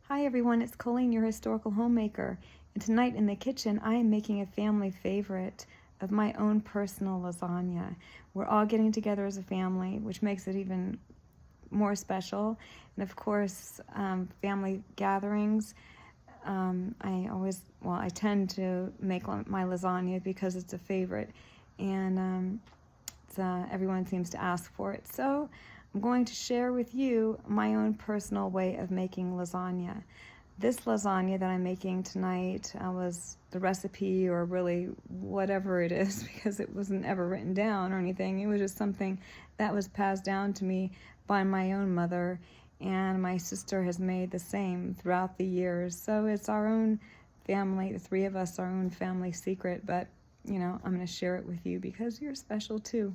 Hi everyone, it's Colleen, your historical homemaker, and tonight in the kitchen I am making a family favorite of my own personal lasagna. We're all getting together as a family, which makes it even more special. And of course, family gatherings. I tend to make my lasagna because it's a favorite, and everyone seems to ask for it. So I'm going to share with you my own personal way of making lasagna. This lasagna that I'm making tonight was the recipe, or really whatever it is, because it wasn't ever written down or anything. It was just something that was passed down to me by my own mother, and my sister has made the same throughout the years. So it's our own family, the three of us, our own family secret, but I'm going to share it with you because you're special too.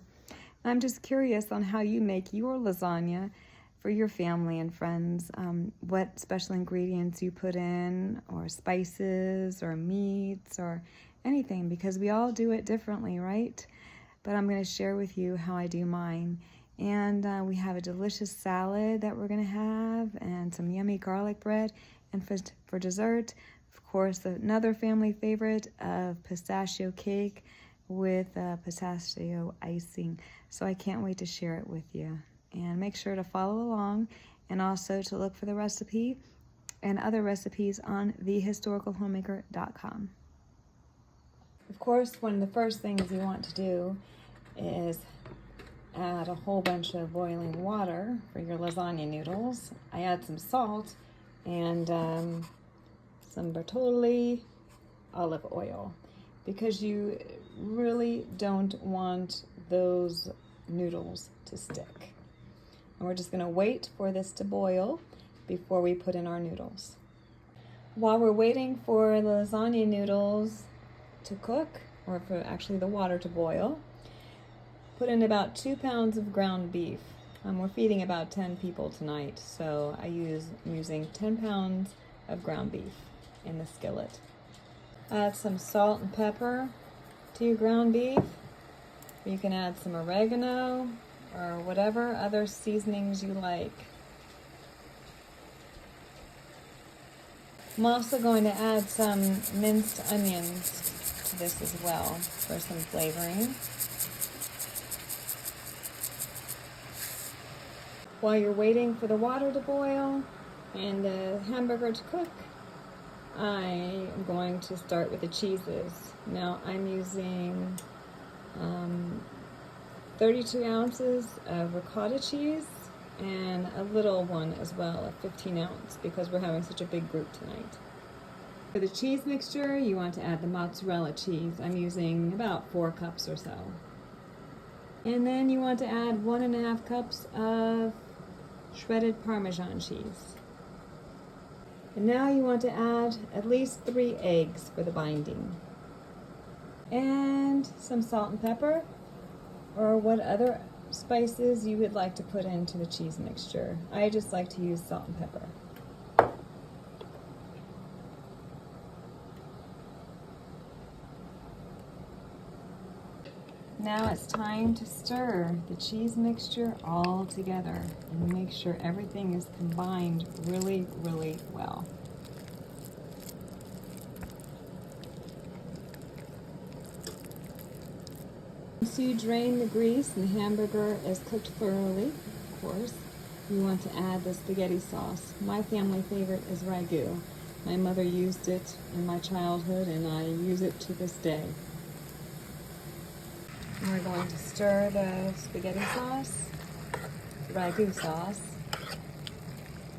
I'm just curious on how you make your lasagna for your family and friends, what special ingredients you put in, or spices, or meats, or anything, because we all do it differently, right? But I'm going to share with you how I do mine. And we have a delicious salad that we're going to have, and some yummy garlic bread. And for dessert, of course, another family favorite of pistachio cake with pistachio icing. So I can't wait to share it with you. And make sure to follow along, and also to look for the recipe and other recipes on thehistoricalhomemaker.com. Of course, one of the first things you want to do is add a whole bunch of boiling water for your lasagna noodles. I add some salt and some Bertolli olive oil, because you really don't want those noodles to stick. And we're just going to wait for this to boil before we put in our noodles. While we're waiting for the lasagna noodles to cook, or for actually the water to boil, put in about 2 pounds of ground beef. We're feeding about 10 people tonight, so I'm using 10 pounds of ground beef in the skillet. Add some salt and pepper to your ground beef. You can add some oregano or whatever other seasonings you like. I'm also going to add some minced onions to this as well for some flavoring. While you're waiting for the water to boil and the hamburger to cook, I am going to start with the cheeses. Now I'm using 32 ounces of ricotta cheese, and a little one as well, a 15 ounce, because we're having such a big group tonight. For the cheese mixture, you want to add the mozzarella cheese. I'm using about 4 cups or so. And then you want to add 1.5 cups of shredded Parmesan cheese. And now you want to add at least 3 eggs for the binding. And some salt and pepper, or what other spices you would like to put into the cheese mixture. I just like to use salt and pepper. Now it's time to stir the cheese mixture all together and make sure everything is combined really, really well. Once you drain the grease and the hamburger is cooked thoroughly, of course, you want to add the spaghetti sauce. My family favorite is ragu. My mother used it in my childhood, and I use it to this day. And we're going to stir the spaghetti sauce, ragu sauce,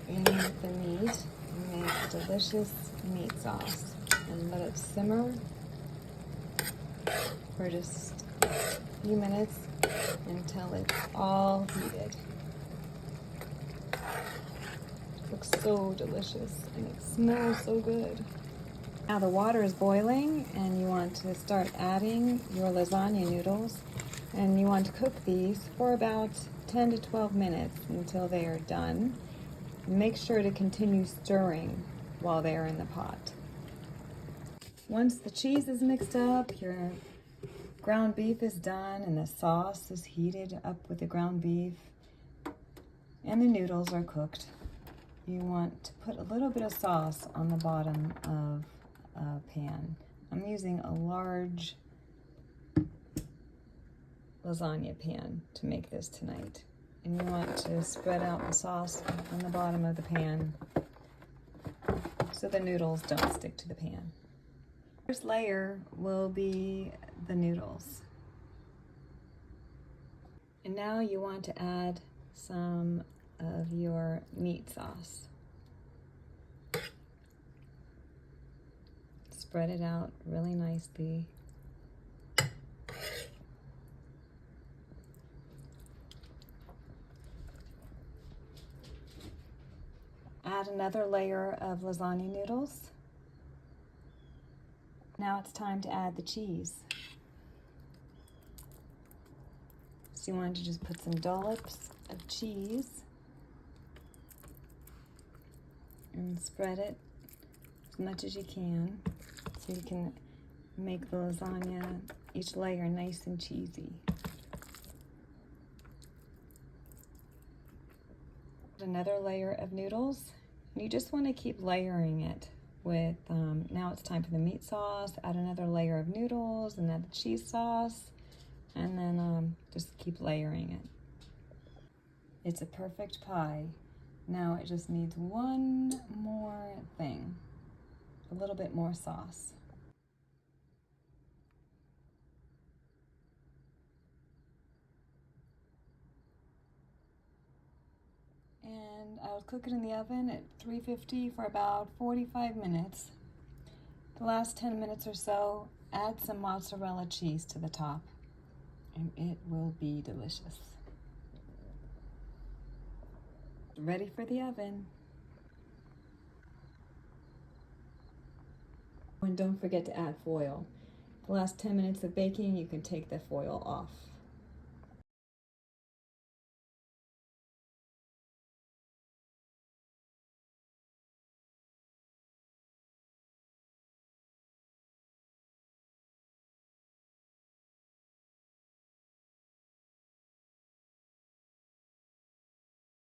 in with the meat and make a delicious meat sauce. And let it simmer for just a few minutes until it's all heated. It looks so delicious and it smells so good. Now the water is boiling, and you want to start adding your lasagna noodles, and you want to cook these for about 10 to 12 minutes until they are done. Make sure to continue stirring while they are in the pot. Once the cheese is mixed up, your ground beef is done, and the sauce is heated up with the ground beef, and the noodles are cooked, you want to put a little bit of sauce on the bottom of a pan. I'm using a large lasagna pan to make this tonight. And you want to spread out the sauce on the bottom of the pan so the noodles don't stick to the pan. First layer will be the noodles. And now you want to add some of your meat sauce. Spread it out really nicely. Add another layer of lasagna noodles. Now it's time to add the cheese. So you want to just put some dollops of cheese and spread it as much as you can so you can make the lasagna, each layer, nice and cheesy. Another layer of noodles, and you just want to keep layering it with, now it's time for the meat sauce. Add another layer of noodles and add the cheese sauce, and then just keep layering it. It's a perfect pie. Now it just needs one more thing, a little bit more sauce. And I'll cook it in the oven at 350 for about 45 minutes. The last 10 minutes or so, add some mozzarella cheese to the top, and it will be delicious. Ready for the oven. And don't forget to add foil. The last 10 minutes of baking, you can take the foil off.